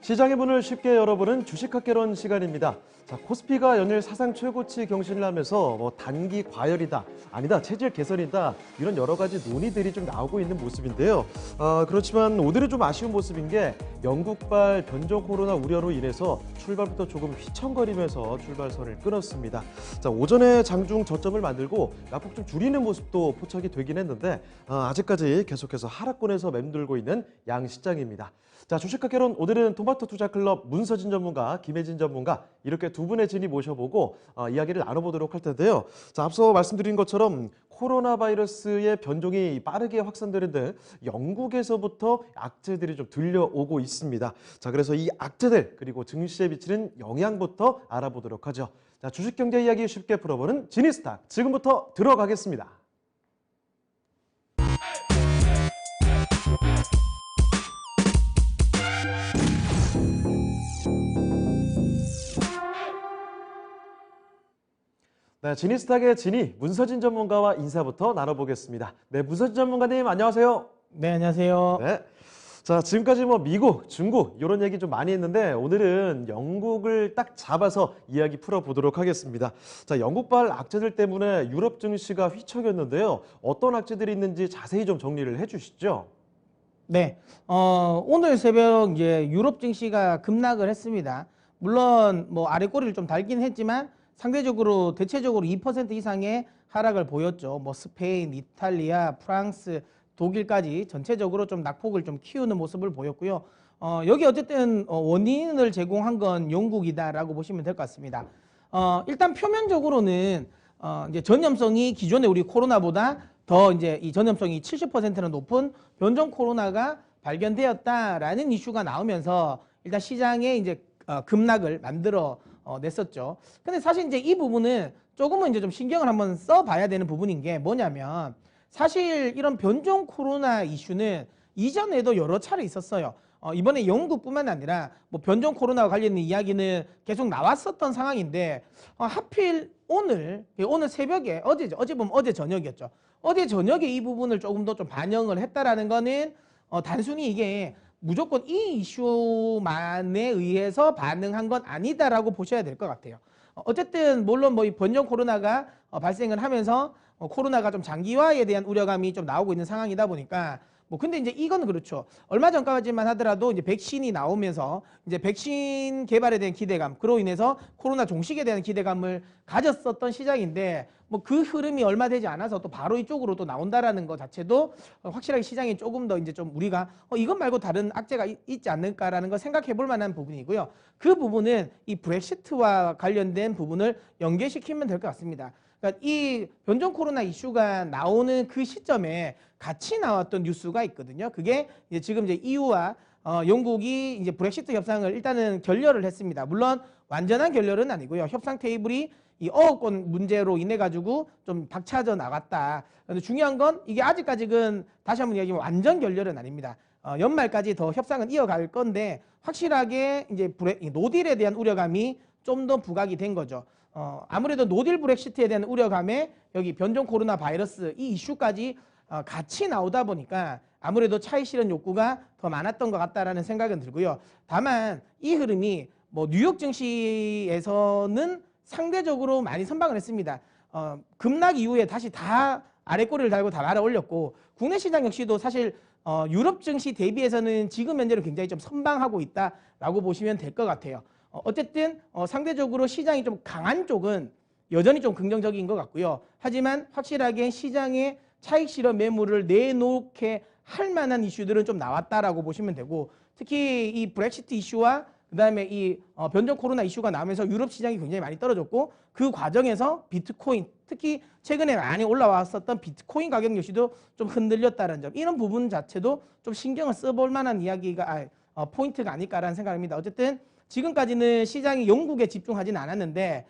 시장의 문을 쉽게 열어보는 주식학개론 시간입니다. 자, 코스피가 연일 사상 최고치 경신을 하면서 단기 과열이다, 아니다, 체질 개선이다, 이런 여러 가지 논의들이 좀 나오고 있는 모습인데요. 그렇지만 오늘은 좀 아쉬운 모습인 게 영국발 변종 코로나 우려로 인해서 출발부터 조금 휘청거리면서 출발선을 끊었습니다. 자, 오전에 장중 저점을 만들고 약폭 좀 줄이는 모습도 포착이 되긴 했는데 아직까지 계속해서 하락권에서 맴돌고 있는 양시장입니다. 자, 주식학개론 오늘은 토마토 투자클럽 문서진 전문가, 김혜진 전문가 이렇게 두 분의 진이 모셔보고 이야기를 나눠보도록 할 텐데요. 자, 앞서 말씀드린 것처럼 코로나 바이러스의 변종이 빠르게 확산되는데 영국에서부터 악재들이 좀 들려오고 있습니다. 자, 그래서 이 악재들 그리고 증시에 미치는 영향부터 알아보도록 하죠. 자, 주식경제 이야기 쉽게 풀어보는 지니스탁 지금부터 들어가겠습니다. 네, 지니스탁의 진이 문서진 전문가와 인사부터 나눠보겠습니다. 네, 문서진 전문가님 안녕하세요. 네, 안녕하세요. 네. 자, 지금까지 미국, 중국 이런 얘기 좀 많이 했는데 오늘은 영국을 딱 잡아서 이야기 풀어보도록 하겠습니다. 자, 영국발 악재들 때문에 유럽 증시가 휘청였는데요. 어떤 악재들이 있는지 자세히 좀 정리를 해주시죠. 네, 오늘 새벽 이제 유럽 증시가 급락을 했습니다. 물론 아래 꼬리를 좀 달긴 했지만 상대적으로 대체적으로 2% 이상의 하락을 보였죠. 스페인, 이탈리아, 프랑스, 독일까지 전체적으로 좀 낙폭을 좀 키우는 모습을 보였고요. 여기 어쨌든 원인을 제공한 건 영국이다라고 보시면 될 것 같습니다. 일단 표면적으로는 이제 전염성이 기존의 우리 코로나보다 더 이제 이 전염성이 70%는 높은 변종 코로나가 발견되었다라는 이슈가 나오면서 일단 시장에 이제 급락을 만들어 냈었죠. 근데 사실 이제 이 부분은 조금은 이제 좀 신경을 한번 써봐야 되는 부분인 게 뭐냐면 사실 이런 변종 코로나 이슈는 이전에도 여러 차례 있었어요. 이번에 영국뿐만 아니라 변종 코로나와 관련된 이야기는 계속 나왔었던 상황인데 하필 오늘 새벽에 어제 보면 어제 저녁이었죠. 어제 저녁에 이 부분을 조금 더 좀 반영을 했다라는 거는 단순히 이게 무조건 이 이슈만에 의해서 반응한 건 아니다라고 보셔야 될 것 같아요. 어쨌든 물론 이 변종 코로나가 발생을 하면서 코로나가 좀 장기화에 대한 우려감이 좀 나오고 있는 상황이다 보니까 근데 이제 이건 그렇죠. 얼마 전까지만 하더라도 이제 백신이 나오면서 이제 백신 개발에 대한 기대감, 그로 인해서 코로나 종식에 대한 기대감을 가졌었던 시장인데 그 흐름이 얼마 되지 않아서 또 바로 이쪽으로 또 나온다라는 것 자체도 확실하게 시장이 조금 더 이제 좀 우리가 이것 말고 다른 악재가 있지 않을까라는 걸 생각해 볼 만한 부분이고요. 그 부분은 이 브렉시트와 관련된 부분을 연계시키면 될 것 같습니다. 그러니까 이 변종 코로나 이슈가 나오는 그 시점에 같이 나왔던 뉴스가 있거든요. 그게 이제 지금 이제 EU와 영국이 이제 브렉시트 협상을 일단은 결렬을 했습니다. 물론 완전한 결렬은 아니고요. 협상 테이블이 이 어업권 문제로 인해 가지고 좀 박차져 나갔다. 그런데 중요한 건 이게 아직까지는 다시 한번 이야기하면 완전 결렬은 아닙니다. 연말까지 더 협상은 이어갈 건데 확실하게 이제 노딜에 대한 우려감이 좀 더 부각이 된 거죠. 아무래도 노딜 브렉시트에 대한 우려감에 여기 변종 코로나 바이러스 이 이슈까지 같이 나오다 보니까 아무래도 차익 실현 욕구가 더 많았던 것 같다라는 생각은 들고요. 다만 이 흐름이 뉴욕 증시에서는 상대적으로 많이 선방을 했습니다. 급락 이후에 다시 다 아래 꼬리를 달고 다 말아 올렸고 국내 시장 역시도 사실 유럽 증시 대비해서는 지금 현재는 굉장히 좀 선방하고 있다라고 보시면 될 것 같아요. 어쨌든 상대적으로 시장이 좀 강한 쪽은 여전히 좀 긍정적인 것 같고요. 하지만 확실하게 시장에 차익 실현 매물을 내놓게 할 만한 이슈들은 좀 나왔다라고 보시면 되고 특히 이 브렉시트 이슈와 그다음에 이 변종 코로나 이슈가 나오면서 유럽 시장이 굉장히 많이 떨어졌고 그 과정에서 비트코인 특히 최근에 많이 올라왔었던 비트코인 가격 역시도 좀 흔들렸다는 점 이런 부분 자체도 좀 신경을 써볼 만한 이야기가 포인트가 아닐까라는 생각입니다. 어쨌든 지금까지는 시장이 영국에 집중하지는 않았는데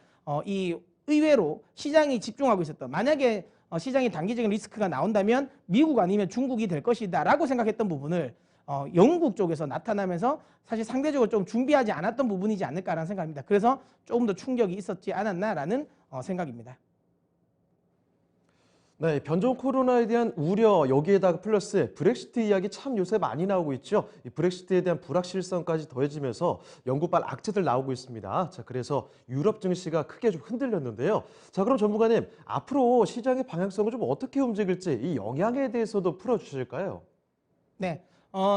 이 의외로 시장이 집중하고 있었던 만약에 시장에 단기적인 리스크가 나온다면 미국 아니면 중국이 될 것이다 라고 생각했던 부분을 영국 쪽에서 나타나면서 사실 상대적으로 좀 준비하지 않았던 부분이지 않을까라는 생각입니다. 그래서 조금 더 충격이 있었지 않았나라는 생각입니다. 네, 변종 코로나에 대한 우려 여기에다가 플러스 브렉시트 이야기 참 요새 많이 나오고 있죠. 이 브렉시트에 대한 불확실성까지 더해지면서 연구발 악재들 나오고 있습니다. 자, 그래서 유럽 증시가 크게 좀 흔들렸는데요. 자, 그럼 전문가님, 앞으로 시장의 방향성을 좀 어떻게 움직일지 이 영향에 대해서도 풀어주실까요? 네.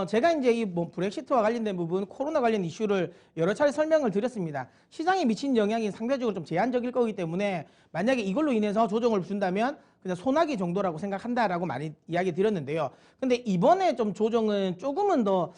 제가 이제 이 뭐 브렉시트와 관련된 부분, 코로나 관련 이슈를 여러 차례 설명을 드렸습니다. 시장에 미친 영향이 상대적으로 좀 제한적일 거기 때문에 만약에 이걸로 인해서 조정을 준다면 그냥 소나기 정도라고 생각한다라고 많이 이야기 드렸는데요. 근데 이번에 좀 조정은 조금은 더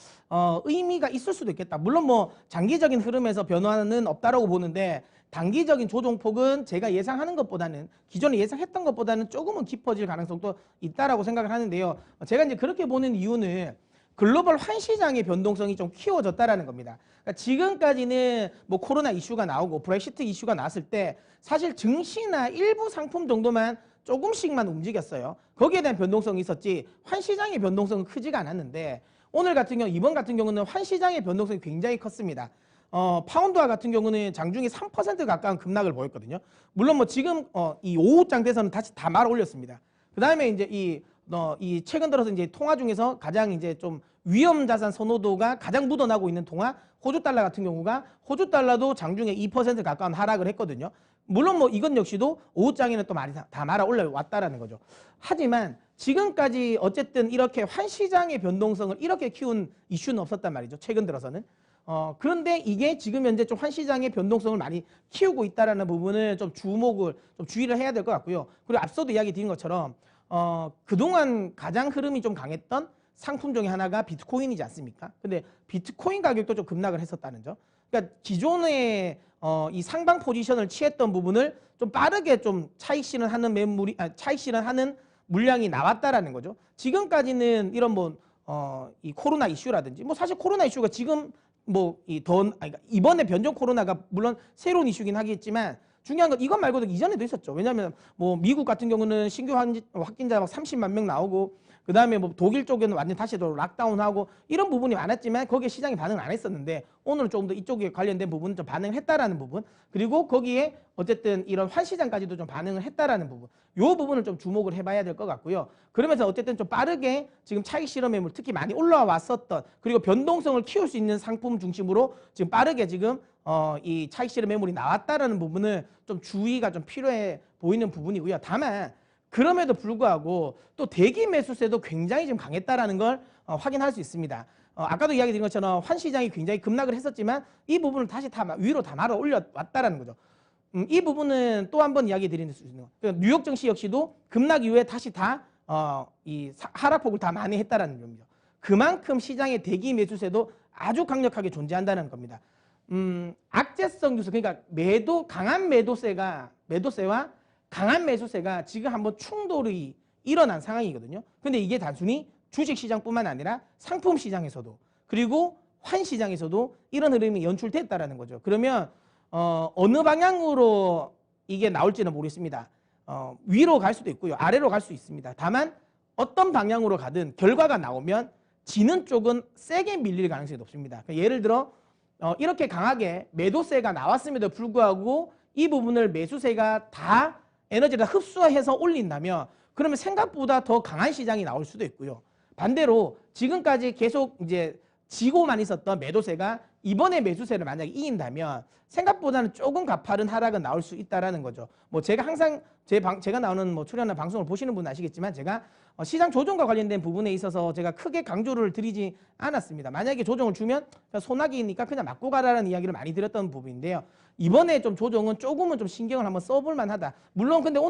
의미가 있을 수도 있겠다. 물론 뭐 장기적인 흐름에서 변화는 없다라고 보는데 단기적인 조정폭은 제가 예상하는 것보다는 기존에 예상했던 것보다는 조금은 깊어질 가능성도 있다라고 생각을 하는데요. 제가 이제 그렇게 보는 이유는 글로벌 환시장의 변동성이 좀 키워졌다라는 겁니다. 그러니까 지금까지는 뭐 코로나 이슈가 나오고 브렉시트 이슈가 나왔을 때 사실 증시나 일부 상품 정도만 조금씩만 움직였어요. 거기에 대한 변동성이 있었지 환시장의 변동성은 크지가 않았는데 오늘 같은 경우 이번 같은 경우는 환시장의 변동성이 굉장히 컸습니다. 파운드화 같은 경우는 장중에 3% 가까운 급락을 보였거든요. 물론 뭐 지금 이 오후장 돼서는 다시 다 말아 올렸습니다. 그 다음에 이제 이 최근 들어서 이제 통화 중에서 가장 이제 좀 위험 자산 선호도가 가장 묻어나고 있는 통화 호주 달러 같은 경우가 호주 달러도 장중에 2% 가까운 하락을 했거든요. 물론 뭐 이건 역시도 오후장에는 또 많이 다 말아 올라왔다라는 거죠. 하지만 지금까지 어쨌든 이렇게 환시장의 변동성을 이렇게 키운 이슈는 없었단 말이죠. 최근 들어서는. 그런데 이게 지금 현재 좀 환시장의 변동성을 많이 키우고 있다라는 부분을 좀 주의를 해야 될 것 같고요. 그리고 앞서도 이야기 드린 것처럼 그동안 가장 흐름이 좀 강했던 상품 중에 하나가 비트코인이지 않습니까? 근데 비트코인 가격도 좀 급락을 했었다는 점. 그러니까 기존에 이 상방 포지션을 취했던 부분을 좀 빠르게 좀 차익 실현하는 차익 실현하는 물량이 나왔다라는 거죠. 지금까지는 이런 이 코로나 이슈라든지 뭐 사실 코로나 이슈가 지금 그러니까 이번에 변종 코로나가 물론 새로운 이슈긴 하겠지만 중요한 건 이것 말고도 이전에도 있었죠. 왜냐하면 뭐 미국 같은 경우는 신규 확진자 막 30만 명 나오고 그 다음에 뭐 독일 쪽에는 완전 다시 또 락다운하고 이런 부분이 많았지만 거기에 시장이 반응을 안 했었는데 오늘은 조금 더 이쪽에 관련된 부분은 좀 반응을 했다라는 부분 그리고 거기에 어쨌든 이런 환시장까지도 좀 반응을 했다라는 부분 요 부분을 좀 주목을 해봐야 될 것 같고요. 그러면서 어쨌든 좀 빠르게 지금 차익 실현 매물 특히 많이 올라왔었던 그리고 변동성을 키울 수 있는 상품 중심으로 지금 빠르게 지금 이 차익 실현 매물이 나왔다라는 부분은 좀 주의가 좀 필요해 보이는 부분이고요. 다만 그럼에도 불구하고 또 대기 매수세도 굉장히 지금 강했다라는 걸 확인할 수 있습니다. 아까도 이야기 드린 것처럼 환시장이 굉장히 급락을 했었지만 이 부분을 다시 다 위로 다 말아 올려왔다라는 거죠. 이 부분은 또 한 번 이야기 드릴 수 있는 거예요. 뉴욕 증시 역시도 급락 이후에 다시 다 이 하락폭을 다 만회했다라는 점이죠. 그만큼 시장의 대기 매수세도 아주 강력하게 존재한다는 겁니다. 악재성 요소 그러니까 강한 매도세와 강한 매수세가 지금 한번 충돌이 일어난 상황이거든요. 근데 이게 단순히 주식시장뿐만 아니라 상품시장에서도 그리고 환시장에서도 이런 흐름이 연출됐다라는 거죠. 그러면 어느 방향으로 이게 나올지는 모르겠습니다. 위로 갈 수도 있고요. 아래로 갈 수 있습니다. 다만 어떤 방향으로 가든 결과가 나오면 지는 쪽은 세게 밀릴 가능성이 높습니다. 그러니까 예를 들어 이렇게 강하게 매도세가 나왔음에도 불구하고 이 부분을 매수세가 다 에너지를 흡수해서 올린다면 그러면 생각보다 더 강한 시장이 나올 수도 있고요. 반대로 지금까지 계속 이제 지고만 있었던 매도세가 이번에 매수세를 만약에 이긴다면 생각보다는 조금 가파른 하락은 나올 수 있다라는 거죠. 뭐 제가 항상 제가 나오는 뭐 출연하는 방송을 보시는 분은 아시겠지만 제가 시장 조정과 관련된 부분에 있어서 제가 크게 강조를 드리지 않았습니다. 만약에 조정을 주면 소나기니까 그냥 맞고 가라는 이야기를 많이 드렸던 부분인데요. 이번에 좀 조정은 조금은 좀 신경을 한번 써볼 만하다. 물론 근데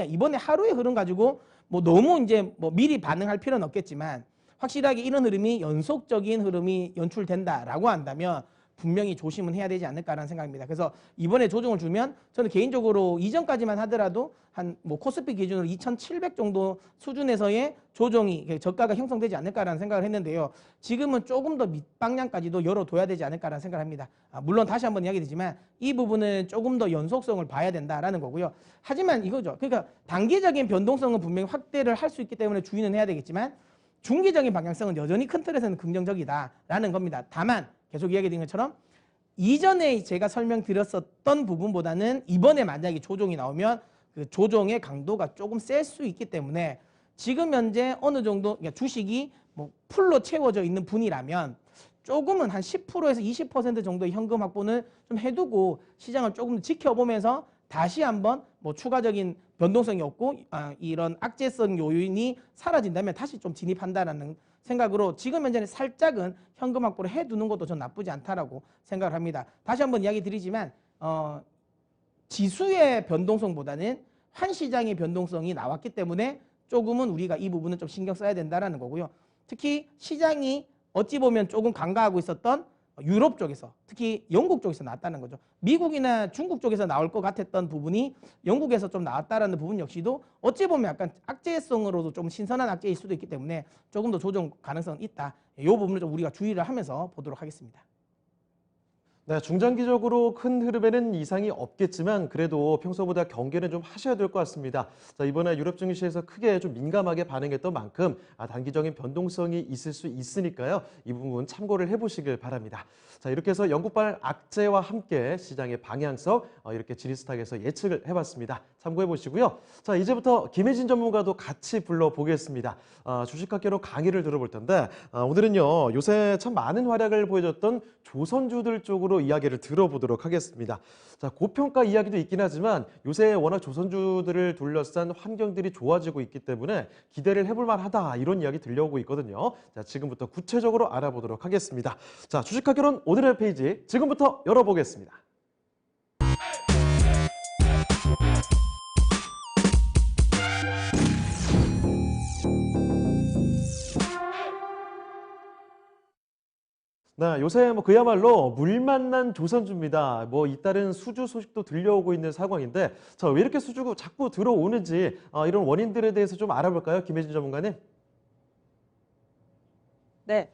이번에 하루의 흐름 가지고 뭐 너무 이제 뭐 미리 반응할 필요는 없겠지만 확실하게 이런 흐름이 연속적인 흐름이 연출된다라고 한다면 분명히 조심은 해야 되지 않을까라는 생각입니다. 그래서 이번에 조정을 주면 저는 개인적으로 이전까지만 하더라도 한 뭐 코스피 기준으로 2,700 정도 수준에서의 조정이 저가가 형성되지 않을까라는 생각을 했는데요. 지금은 조금 더 밑방향까지도 열어둬야 되지 않을까라는 생각을 합니다. 물론 다시 한번 이야기드리지만 이 부분은 조금 더 연속성을 봐야 된다라는 거고요. 하지만 이거죠. 그러니까 단기적인 변동성은 분명히 확대를 할 수 있기 때문에 주의는 해야 되겠지만 중기적인 방향성은 여전히 큰 틀에서는 긍정적이다라는 겁니다. 다만 계속 이야기드린 것처럼 이전에 제가 설명드렸었던 부분보다는 이번에 만약에 조정이 나오면 그 조정의 강도가 조금 셀 수 있기 때문에 지금 현재 어느 정도 그러니까 주식이 뭐 풀로 채워져 있는 분이라면 조금은 한 10%에서 20% 정도의 현금 확보는 좀 해두고 시장을 조금 지켜보면서 다시 한번 뭐 추가적인 변동성이 없고 이런 악재성 요인이 사라진다면 다시 좀 진입한다라는 생각으로 지금 현재는 살짝은 현금 확보를 해두는 것도 전 나쁘지 않다라고 생각을 합니다. 다시 한번 이야기 드리지만 지수의 변동성보다는 한 시장의 변동성이 나왔기 때문에 조금은 우리가 이 부분은 좀 신경 써야 된다라는 거고요. 특히 시장이 어찌 보면 조금 간과하고 있었던 유럽 쪽에서 특히 영국 쪽에서 나왔다는 거죠. 미국이나 중국 쪽에서 나올 것 같았던 부분이 영국에서 좀 나왔다라는 부분 역시도 어찌 보면 약간 악재성으로도 좀 신선한 악재일 수도 있기 때문에 조금 더 조정 가능성은 있다. 이 부분을 좀 우리가 주의를 하면서 보도록 하겠습니다. 네, 중장기적으로 큰 흐름에는 이상이 없겠지만 그래도 평소보다 경계는 좀 하셔야 될 것 같습니다. 자, 이번에 유럽 증시에서 크게 좀 민감하게 반응했던 만큼 단기적인 변동성이 있을 수 있으니까요. 이 부분 참고를 해보시길 바랍니다. 자, 이렇게 해서 영국발 악재와 함께 시장의 방향성 이렇게 지리스탁에서 예측을 해봤습니다. 참고해 보시고요. 자, 이제부터 김혜진 전문가도 같이 불러보겠습니다. 주식학개론 강의를 들어볼 텐데 오늘은요. 요새 참 많은 활약을 보여줬던 조선주들 쪽으로 이야기를 들어보도록 하겠습니다. 자, 고평가 이야기도 있긴 하지만 요새 워낙 조선주들을 둘러싼 환경들이 좋아지고 있기 때문에 기대를 해볼 만하다 이런 이야기 들려오고 있거든요. 자, 지금부터 구체적으로 알아보도록 하겠습니다. 자, 주식학개론 오늘의 페이지 지금부터 열어보겠습니다. 네, 요새 그야말로 물 만난 조선주입니다. 잇따른 수주 소식도 들려오고 있는 상황인데, 자, 왜 이렇게 수주가 자꾸 들어오는지 이런 원인들에 대해서 좀 알아볼까요, 김혜진 전문가님? 네.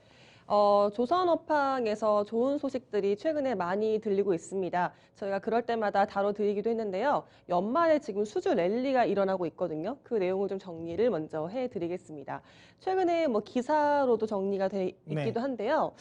조선업황에서 좋은 소식들이 최근에 많이 들리고 있습니다. 저희가 그럴 때마다 다뤄드리기도 했는데요. 연말에 지금 수주 랠리가 일어나고 있거든요. 그 내용을 좀 정리를 먼저 해드리겠습니다. 최근에 기사로도 정리가 돼 있기도 한데요.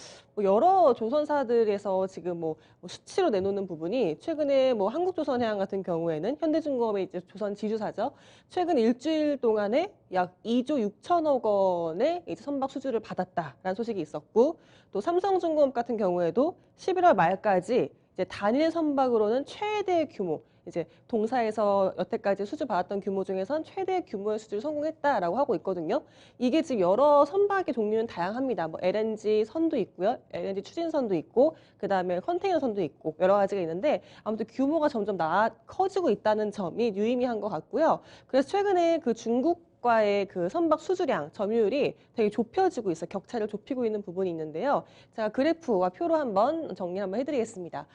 여러 조선사들에서 지금 수치로 내놓는 부분이 최근에 한국조선해양 같은 경우에는 현대중공업의 이제 조선 지주사죠. 최근 일주일 동안에 약 2조 6천억 원의 이제 선박 수주를 받았다라는 소식이 있었고, 또 삼성중공업 같은 경우에도 11월 말까지 이제 단일 선박으로는 최대 규모, 이제 동사에서 여태까지 수주 받았던 규모 중에선 최대 규모의 수주를 성공했다라고 하고 있거든요. 이게 지금 여러 선박의 종류는 다양합니다. LNG 선도 있고요. LNG 추진선도 있고, 그다음에 컨테이너 선도 있고 여러 가지가 있는데 아무튼 규모가 점점 커지고 있다는 점이 유의미한 것 같고요. 그래서 최근에 그 중국과의 그 선박 수주량 점유율이 되게 좁혀지고 있어요. 격차를 좁히고 있는 부분이 있는데요. 제가 그래프와 표로 한번 정리 한번 해드리겠습니다.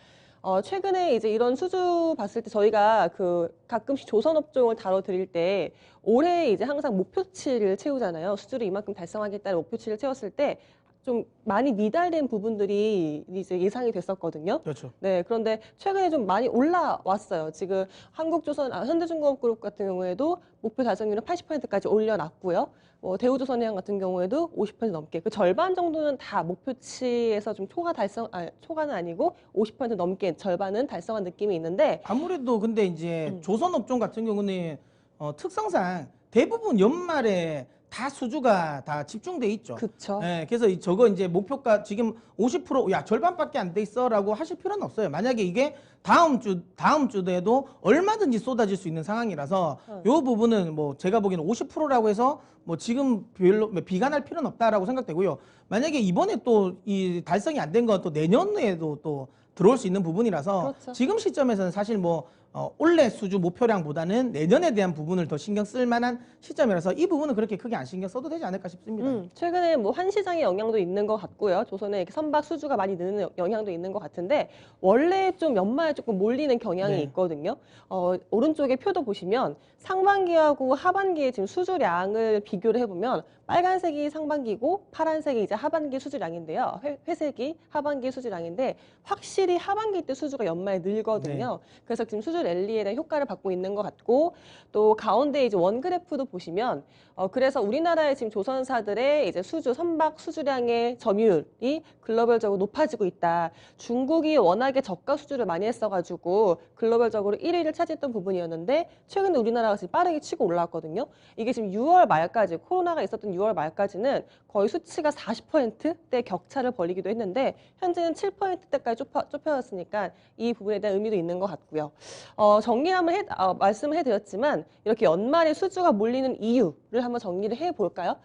최근에 이제 이런 수주 봤을 때 저희가 가끔씩 조선업종을 다뤄드릴 때 올해 이제 항상 목표치를 채우잖아요. 수주를 이만큼 달성하겠다는 목표치를 채웠을 때 좀 많이 미달된 부분들이 이제 예상이 됐었거든요. 그렇죠. 네, 그런데 최근에 좀 많이 올라왔어요. 지금 현대중공업그룹 같은 경우에도 목표 달성률은 80%까지 올려놨고요. 대우조선해양 같은 경우에도 50% 넘게 그 절반 정도는 다 목표치에서 좀 초과는 아니고 50% 넘게 절반은 달성한 느낌이 있는데 아무래도 근데 이제 조선업종 같은 경우는 특성상 대부분 연말에 다 수주가 다 집중돼 있죠. 그쵸. 네, 그래서 저거 이제 목표가 지금 50% 야 절반밖에 안 돼 있어라고 하실 필요는 없어요. 만약에 이게 다음 주에도 얼마든지 쏟아질 수 있는 상황이라서 요 부분은 제가 보기에는 50%라고 해서 지금 별로 비관할 필요는 없다라고 생각되고요. 만약에 이번에 또 이 달성이 안 된 건 또 내년에도 또 들어올 수 있는 부분이라서 그렇죠. 지금 시점에서는 사실 올해 수주 목표량보다는 내년에 대한 부분을 더 신경 쓸 만한 시점이라서 이 부분은 그렇게 크게 안 신경 써도 되지 않을까 싶습니다. 최근에 한시장의 영향도 있는 것 같고요. 조선에 이렇게 선박 수주가 많이 느는 영향도 있는 것 같은데 원래 좀 연말에 조금 몰리는 경향이 네. 있거든요. 오른쪽에 표도 보시면 상반기하고 하반기에 지금 수주량을 비교를 해보면 빨간색이 상반기고 파란색이 이제 하반기 수주량인데요. 회색이 하반기 수주량인데 확실히 하반기 때 수주가 연말에 늘거든요. 그래서 지금 수주 랠리에 대한 효과를 받고 있는 것 같고 또 가운데 이제 원 그래프도 보시면 그래서 우리나라의 지금 조선사들의 이제 선박 수주량의 점유율이 글로벌적으로 높아지고 있다. 중국이 워낙에 저가 수주를 많이 했어가지고 글로벌적으로 1위를 차지했던 부분이었는데 최근에 우리나라가 지금 빠르게 치고 올라왔거든요. 이게 지금 6월 말까지 코로나가 있었던 6월 말까지는 거의 수치가 40%대 격차를 벌이기도 했는데 현재는 7%대까지 좁혀졌으니까 이 부분에 대한 의미도 있는 것 같고요. 정리를 한번 말씀을 해드렸지만 이렇게 연말에 수주가 몰리는 이유를 한번 정리를 해볼까요?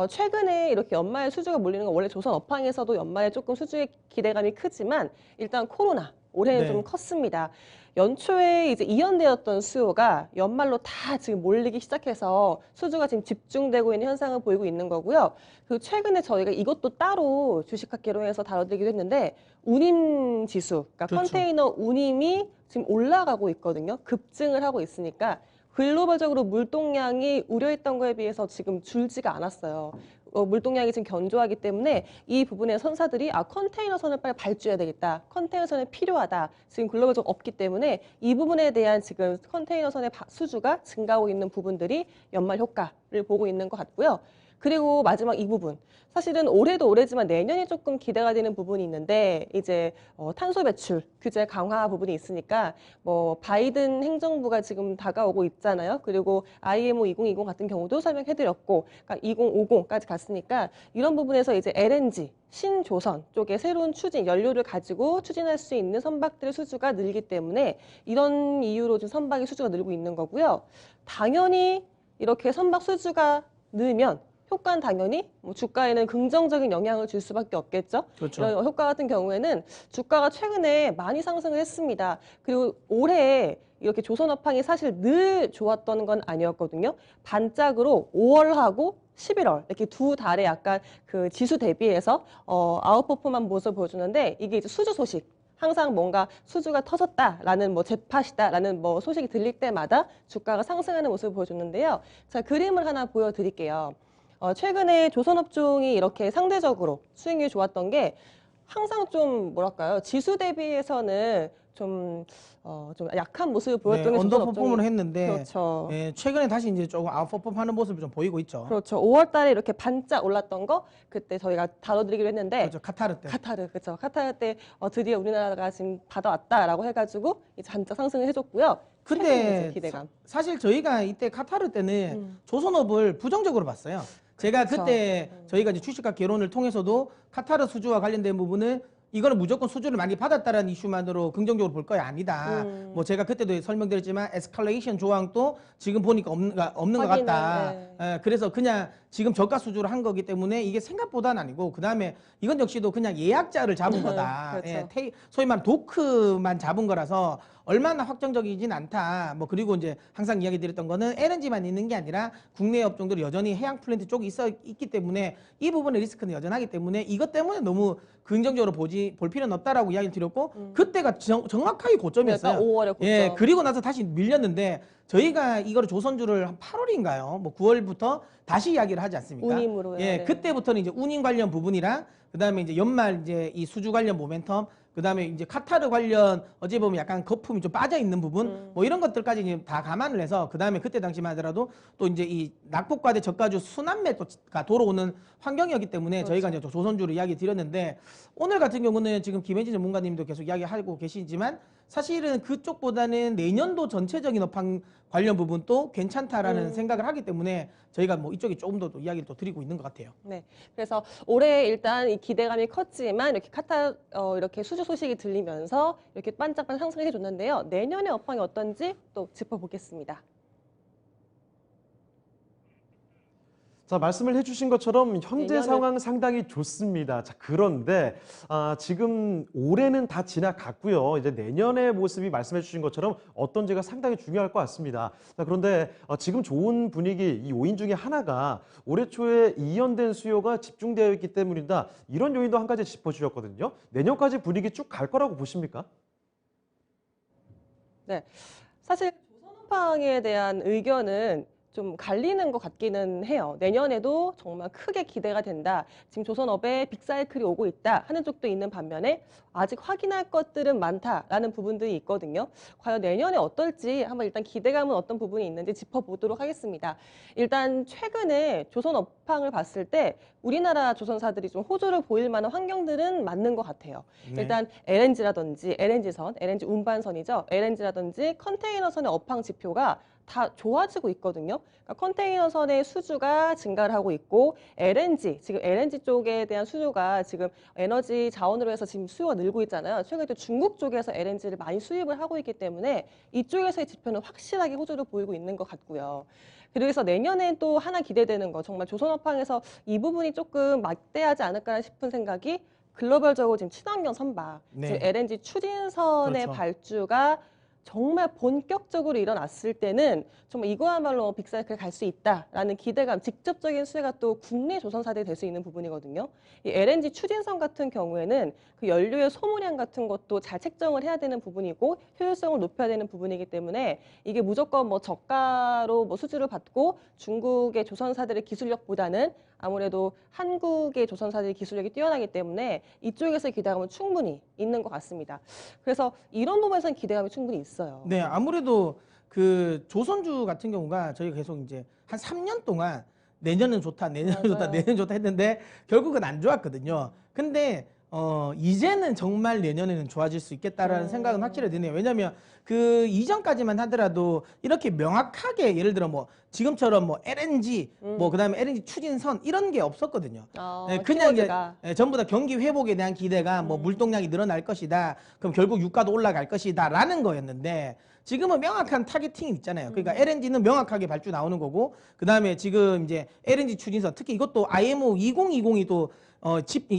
최근에 이렇게 연말에 수주가 몰리는 건 원래 조선 업황에서도 연말에 조금 수주의 기대감이 크지만 일단 코로나 올해는 네. 좀 컸습니다. 연초에 이제 이연되었던 수요가 연말로 다 지금 몰리기 시작해서 수주가 지금 집중되고 있는 현상을 보이고 있는 거고요. 그리고 최근에 저희가 이것도 따로 주식학개론에서 다뤄드리기도 했는데 운임 지수, 그러니까 그렇죠. 컨테이너 운임이 지금 올라가고 있거든요. 급증을 하고 있으니까 글로벌적으로 물동량이 우려했던 거에 비해서 지금 줄지가 않았어요. 물동량이 지금 견조하기 때문에 이 부분에 선사들이 컨테이너선을 빨리 발주해야 되겠다. 컨테이너선이 필요하다. 지금 글로벌적으로 없기 때문에 이 부분에 대한 지금 컨테이너선의 수주가 증가하고 있는 부분들이 연말 효과를 보고 있는 것 같고요. 그리고 마지막 이 부분. 사실은 올해도 올해지만 내년이 조금 기대가 되는 부분이 있는데 이제 탄소 배출 규제 강화 부분이 있으니까 뭐 바이든 행정부가 지금 다가오고 있잖아요. 그리고 IMO 2020 같은 경우도 설명해드렸고, 그러니까 2050까지 갔으니까 이런 부분에서 이제 LNG 신조선 쪽에 새로운 추진 연료를 가지고 추진할 수 있는 선박들의 수주가 늘기 때문에 이런 이유로 지금 선박의 수주가 늘고 있는 거고요. 당연히 이렇게 선박 수주가 늘면 효과는 당연히 뭐 주가에는 긍정적인 영향을 줄 수밖에 없겠죠. 그렇죠. 이런 효과 같은 경우에는 주가가 최근에 많이 상승을 했습니다. 그리고 올해 이렇게 조선업황이 사실 늘 좋았던 건 아니었거든요. 반짝으로 5월하고 11월 이렇게 두 달에 약간 그 지수 대비해서 아웃퍼폼한 모습을 보여주는데 이게 이제 수주 소식. 항상 뭔가 수주가 터졌다라는 뭐 젯팟이다라는 뭐 소식이 들릴 때마다 주가가 상승하는 모습을 보여줬는데요. 자, 그림을 하나 보여드릴게요. 최근에 조선업종이 이렇게 상대적으로 수익률이 좋았던 게 항상 좀 뭐랄까요 지수 대비해서는 좀 약한 모습을 보였던 게 언더퍼폼을 했는데 그렇죠. 최근에 다시 이제 조금 아웃퍼폼하는 모습을 좀 보이고 있죠. 그렇죠. 5월 달에 이렇게 반짝 올랐던 거 그때 저희가 다뤄드리기로 했는데 그렇죠. 카타르 때. 그렇죠. 카타르 때 드디어 우리나라가 지금 받아왔다라고 해가지고 이제 반짝 상승을 해줬고요. 최근에 근데 이제 기대감. 사실 저희가 이때 카타르 때는 조선업을 부정적으로 봤어요. 제가 그쵸. 그때 저희가 이제 주식과 개론을 통해서도 카타르 수주와 관련된 부분은 이거는 무조건 수주를 많이 받았다라는 이슈만으로 긍정적으로 볼 거야 아니다. 뭐 제가 그때도 설명드렸지만 에스컬레이션 조항도 지금 보니까 없는 것 같다. 네. 그래서 그냥 지금 저가 수주를 한 거기 때문에 이게 생각보다는 아니고 그다음에 이건 역시도 그냥 예약자를 잡은 거다. 그렇죠. 소위 말하는 도크만 잡은 거라서 얼마나 확정적이진 않다. 뭐 그리고 이제 항상 이야기 드렸던 거는 LNG만 있는 게 아니라 국내 업종들이 여전히 해양 플랜트 쪽이 있기 때문에 이 부분의 리스크는 여전하기 때문에 이것 때문에 너무 긍정적으로 볼 필요는 없다라고 이야기를 드렸고 그때가 정확하게 고점이었어요. 그러니까 5월에 고점. 예, 그리고 나서 다시 밀렸는데 저희가 이거를 조선주를 한 8월인가요? 뭐 9월부터 다시 이야기를 하지 않습니까? 운임으로요. 예, 네. 그때부터는 이제 운임 관련 부분이랑 그다음에 이제 연말 이제 이 수주 관련 모멘텀 그다음에 이제 카타르 관련 어찌 보면 약간 거품이 좀 빠져 있는 부분 뭐 이런 것들까지 이제 다 감안을 해서 그다음에 그때 당시만 하더라도 또 이제 이 낙폭과대 저가주 순환매가 돌아오는 환경이었기 때문에 그렇죠. 저희가 이제 조선주를 이야기 드렸는데 오늘 같은 경우는 지금 김혜진 전문가님도 계속 이야기하고 계시지만 사실은 그쪽보다는 내년도 전체적인 업황 관련 부분도 괜찮다라는 생각을 하기 때문에 저희가 뭐 이쪽에 조금 더 이야기를 또 드리고 있는 것 같아요. 네. 그래서 올해 일단 이 기대감이 컸지만 이렇게 이렇게 수주 소식이 들리면서 이렇게 반짝반짝 상승해 줬는데요. 내년의 업황이 어떤지 또 짚어보겠습니다. 자, 말씀을 해주신 것처럼 현재 내년을- 상황 상당히 좋습니다. 자, 그런데 지금 올해는 다 지나갔고요. 이제 내년의 모습이 말씀해 주신 것처럼 어떤지가 상당히 중요할 것 같습니다. 자, 그런데 지금 좋은 분위기 이 요인 중에 하나가 올해 초에 이연된 수요가 집중되어 있기 때문이다. 이런 요인도 한 가지 짚어주셨거든요. 내년까지 분위기 쭉 갈 거라고 보십니까? 네. 사실 조선업황에 대한 의견은 좀 갈리는 것 같기는 해요. 내년에도 정말 크게 기대가 된다. 지금 조선업에 빅사이클이 오고 있다 하는 쪽도 있는 반면에 아직 확인할 것들은 많다라는 부분들이 있거든요. 과연 내년에 어떨지 한번 일단 기대감은 어떤 부분이 있는지 짚어보도록 하겠습니다. 일단 최근에 조선업황을 봤을 때 우리나라 조선사들이 좀 호조를 보일 만한 환경들은 맞는 것 같아요. 네. 일단 LNG라든지 LNG선, LNG 운반선이죠. LNG라든지 컨테이너선의 업황 지표가 다 좋아지고 있거든요. 그러니까 컨테이너선의 수주가 증가를 하고 있고 LNG, 지금 LNG 쪽에 대한 수요가 지금 에너지 자원으로 해서 지금 수요가 늘고 있잖아요. 최근에 또 중국 쪽에서 LNG를 많이 수입을 하고 있기 때문에 이쪽에서의 지표는 확실하게 호조를 보이고 있는 것 같고요. 그래서 내년에 또 하나 기대되는 거, 정말 조선업황에서 이 부분이 조금 막대하지 않을까 싶은 생각이 글로벌적으로 지금 친환경 선박, 네. 지금 LNG 추진선의 그렇죠. 발주가 정말 본격적으로 일어났을 때는 정말 이거야말로 빅사이클 갈 수 있다라는 기대감, 직접적인 수혜가 또 국내 조선사들이 될 수 있는 부분이거든요. 이 LNG 추진선 같은 경우에는 그 연료의 소모량 같은 것도 잘 책정을 해야 되는 부분이고 효율성을 높여야 되는 부분이기 때문에 이게 무조건 뭐 저가로 뭐 수주를 받고 중국의 조선사들의 기술력보다는 아무래도 한국의 조선사들의 기술력이 뛰어나기 때문에 이쪽에서의 기대감은 충분히 있는 것 같습니다. 그래서 이런 부분에서는 기대감이 충분히 있어요. 네, 아무래도 그 조선주 같은 경우가 저희가 계속 이제 한 3년 동안 내년은 좋다, 내년은 좋다, 맞아요. 내년은 좋다 했는데 결국은 안 좋았거든요. 근데 이제는 정말 내년에는 좋아질 수 있겠다라는 생각은 확실히 드네요. 왜냐하면 그 이전까지만 하더라도 이렇게 명확하게 예를 들어 뭐 지금처럼 뭐 LNG 뭐 그다음에 LNG 추진선 이런 게 없었거든요. 그냥 이제 키워드가. 전부 다 경기 회복에 대한 기대가 뭐 물동량이 늘어날 것이다. 그럼 결국 유가도 올라갈 것이다라는 거였는데 지금은 명확한 타겟팅이 있잖아요. 그러니까 LNG는 명확하게 발주 나오는 거고 그다음에 지금 이제 LNG 추진선 특히 이것도 IMO 2020이 또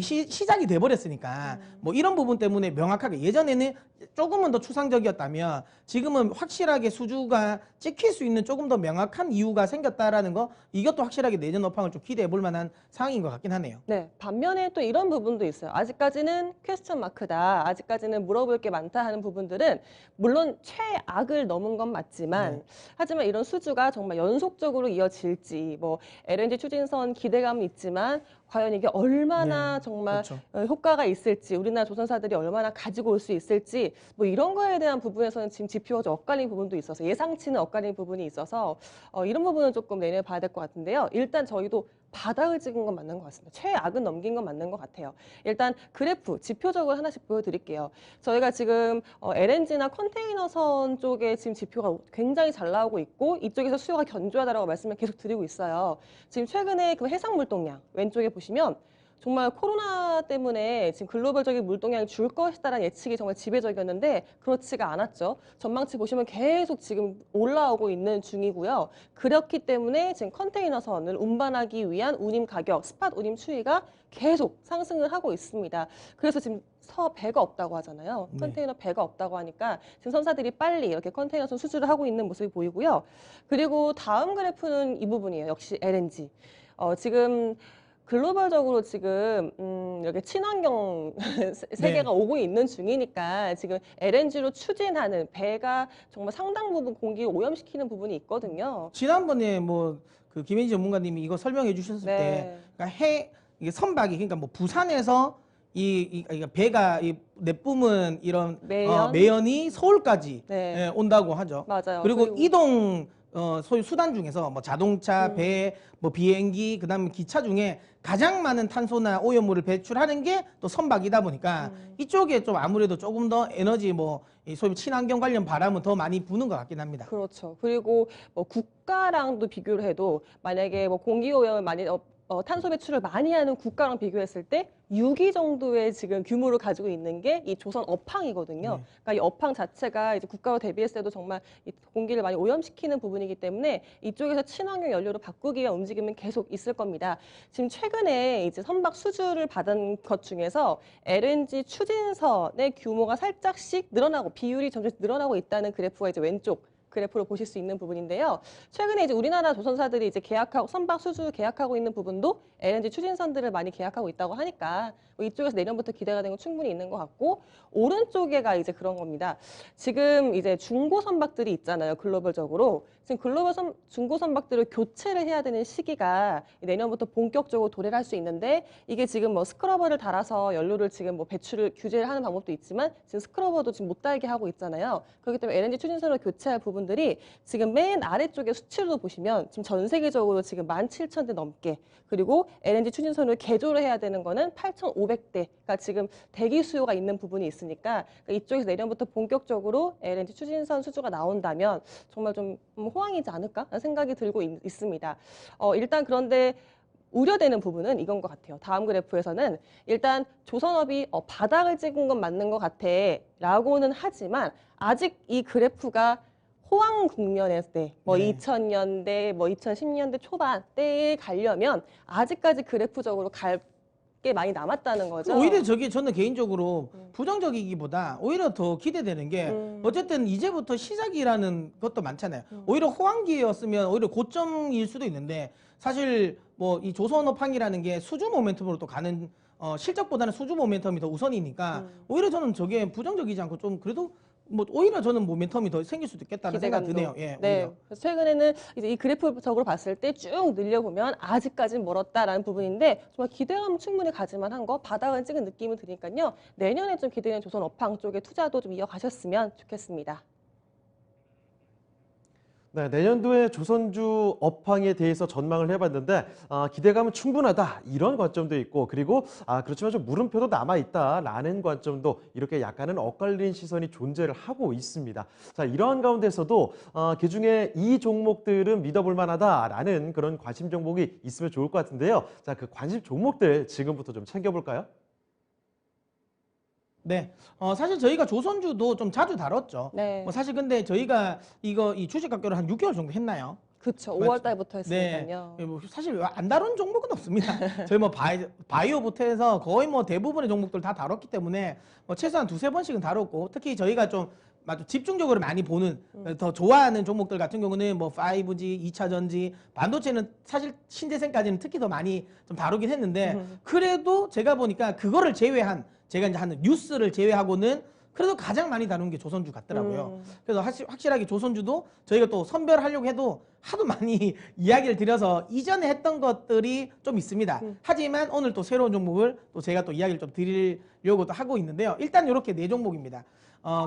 시작이 돼버렸으니까 뭐 이런 부분 때문에 명확하게 예전에는 조금은 더 추상적이었다면 지금은 확실하게 수주가 찍힐 수 있는 조금 더 명확한 이유가 생겼다라는 거 이것도 확실하게 내년 업황을 좀 기대해 볼 만한 상황인 것 같긴 하네요. 네, 반면에 또 이런 부분도 있어요. 아직까지는 퀘스천 마크다. 아직까지는 물어볼 게 많다 하는 부분들은 물론 최악을 넘은 건 맞지만 하지만 이런 수주가 정말 연속적으로 이어질지 뭐 LNG 추진선 기대감은 있지만 과연 이게 얼마나 정말 그렇죠. 효과가 있을지 우리나라 조선사들이 얼마나 가지고 올 수 있을지 뭐 이런 거에 대한 부분에서는 지금 지표가 좀 엇갈린 부분도 있어서 예상치는 엇갈린 부분이 있어서 이런 부분은 조금 내년에 봐야 될 것 같은데요. 일단 저희도 바닥을 찍은 건 맞는 것 같습니다. 최악은 넘긴 건 맞는 것 같아요. 일단 그래프 지표적으로 하나씩 보여드릴게요. 저희가 지금 LNG나 컨테이너선 쪽에 지금 지표가 굉장히 잘 나오고 있고 이쪽에서 수요가 견조하다라고 말씀을 계속 드리고 있어요. 지금 최근에 그 해상 물동량 왼쪽에 보시면 정말 코로나 때문에 지금 글로벌적인 물동량이 줄 것이다라는 예측이 정말 지배적이었는데 그렇지가 않았죠. 전망치 보시면 계속 지금 올라오고 있는 중이고요. 그렇기 때문에 지금 컨테이너선을 운반하기 위한 운임 가격, 스팟 운임 추이가 계속 상승을 하고 있습니다. 그래서 지금 배가 없다고 하잖아요. 컨테이너 배가 없다고 하니까 지금 선사들이 빨리 이렇게 컨테이너선 수주를 하고 있는 모습이 보이고요. 그리고 다음 그래프는 이 부분이에요. 역시 LNG. 지금 글로벌적으로 지금 이렇게 친환경 세계가 오고 있는 중이니까 지금 LNG로 추진하는 배가 정말 상당 부분 공기를 오염시키는 부분이 있거든요. 지난번에 뭐 그 김혜지 전문가님이 이거 설명해 주셨을 때 그러니까 이게 선박이 그러니까 뭐 부산에서 그러니까 배가 내뿜은 이런 매연이 서울까지 네. 온다고 하죠. 맞아요. 그리고 이동 소유 수단 중에서 뭐 자동차, 배, 뭐 비행기, 그다음에 기차 중에 가장 많은 탄소나 오염물을 배출하는 게 또 선박이다 보니까 이쪽에 좀 아무래도 조금 더 에너지 뭐 소위 친환경 관련 바람은 더 많이 부는 것 같긴 합니다. 그렇죠. 그리고 뭐 국가랑도 비교를 해도 만약에 뭐 공기 오염을 많이 탄소 배출을 많이 하는 국가랑 비교했을 때 6위 정도의 지금 규모를 가지고 있는 게 이 조선 업황이거든요. 그러니까 이 업황 자체가 이제 국가로 대비했을 때도 정말 이 공기를 많이 오염시키는 부분이기 때문에 이쪽에서 친환경 연료로 바꾸기 위한 움직임은 계속 있을 겁니다. 지금 최근에 이제 선박 수주를 받은 것 중에서 LNG 추진선의 규모가 살짝씩 늘어나고 비율이 점점 늘어나고 있다는 그래프가 이제 왼쪽 그래프로 보실 수 있는 부분인데요. 최근에 이제 우리나라 조선사들이 이제 계약하고 선박 수주 계약하고 있는 부분도 LNG 추진선들을 많이 계약하고 있다고 하니까 이쪽에서 내년부터 기대가 되는 건 충분히 있는 것 같고 오른쪽에가 이제 그런 겁니다. 지금 이제 중고 선박들이 있잖아요. 글로벌적으로. 지금 중고 선박들을 교체를 해야 되는 시기가 내년부터 본격적으로 도래를 할 수 있는데 이게 지금 뭐 스크러버를 달아서 연료를 지금 뭐 배출을 규제를 하는 방법도 있지만 지금 스크러버도 지금 못 달게 하고 있잖아요. 그렇기 때문에 LNG 추진선을 교체할 부분들이 지금 맨 아래쪽에 수치로 보시면 지금 전 세계적으로 지금 17,000대 넘게 그리고 LNG 추진선을 개조를 해야 되는 거는 8,500대가 지금 대기 수요가 있는 부분이 있으니까 이쪽에서 내년부터 본격적으로 LNG 추진선 수주가 나온다면 정말 좀 호황이지 않을까 라는 생각이 들고 있습니다. 일단 그런데 우려되는 부분은 이건 것 같아요. 다음 그래프에서는 일단 조선업이 바닥을 찍은 건 맞는 것 같아 라고는 하지만 아직 이 그래프가 호황 국면의 때, 뭐 네. 2000년대, 뭐 2010년대 초반 때에 가려면 아직까지 그래프적으로 갈 게 많이 남았다는 거죠. 오히려 저는 개인적으로 부정적이기보다 오히려 더 기대되는 게 어쨌든 이제부터 시작이라는 것도 많잖아요. 오히려 호황기였으면 오히려 고점일 수도 있는데 사실 뭐 이 조선업황이라는 게 수주 모멘텀으로 또 가는 실적보다는 수주 모멘텀이 더 우선이니까 오히려 저는 저게 부정적이지 않고 좀 그래도 뭐 오히려 저는 모멘텀이 더 생길 수도 있겠다는 생각이 드네요. 예, 네. 오히려. 그래서 최근에는 이제 이 그래프적으로 봤을 때 쭉 늘려보면 아직까지는 멀었다라는 부분인데 정말 기대감 충분히 가질만한 거 바닥을 찍은 느낌을 드니까요. 내년에 좀 기대되는 조선 업황 쪽에 투자도 좀 이어가셨으면 좋겠습니다. 네, 내년도에 조선주 업황에 대해서 전망을 해봤는데 기대감은 충분하다 이런 관점도 있고 그리고 그렇지만 좀 물음표도 남아있다라는 관점도 이렇게 약간은 엇갈린 시선이 존재를 하고 있습니다. 자, 이러한 가운데서도 그중에 이 종목들은 믿어볼 만하다라는 그런 관심 종목이 있으면 좋을 것 같은데요. 자, 그 관심 종목들 지금부터 좀 챙겨볼까요? 네, 사실 저희가 조선주도 좀 자주 다뤘죠. 네. 뭐 사실 근데 저희가 이 주식 학교를 한 6개월 정도 했나요? 그렇죠. 맞죠. 5월 달부터 했으니까요. 네, 뭐 사실 안 다룬 종목은 없습니다. 저희 뭐 바이오부터 해서 거의 뭐 대부분의 종목들 다 다뤘기 때문에 뭐 최소한 두세 번씩은 다뤘고 특히 저희가 좀 아주 집중적으로 많이 보는 더 좋아하는 종목들 같은 경우는 뭐 5G, 2차 전지, 반도체는 사실 신재생까지는 특히 더 많이 좀 다루긴 했는데 그래도 제가 보니까 그거를 제외한 제가 이제 하는 뉴스를 제외하고는 그래도 가장 많이 다루는 게 조선주 같더라고요. 그래서 확실하게 조선주도 저희가 또 선별하려고 해도 하도 많이 이야기를 드려서 이전에 했던 것들이 좀 있습니다. 하지만 오늘 또 새로운 종목을 또 제가 또 이야기를 좀 드리려고 또 하고 있는데요. 일단 이렇게 네 종목입니다.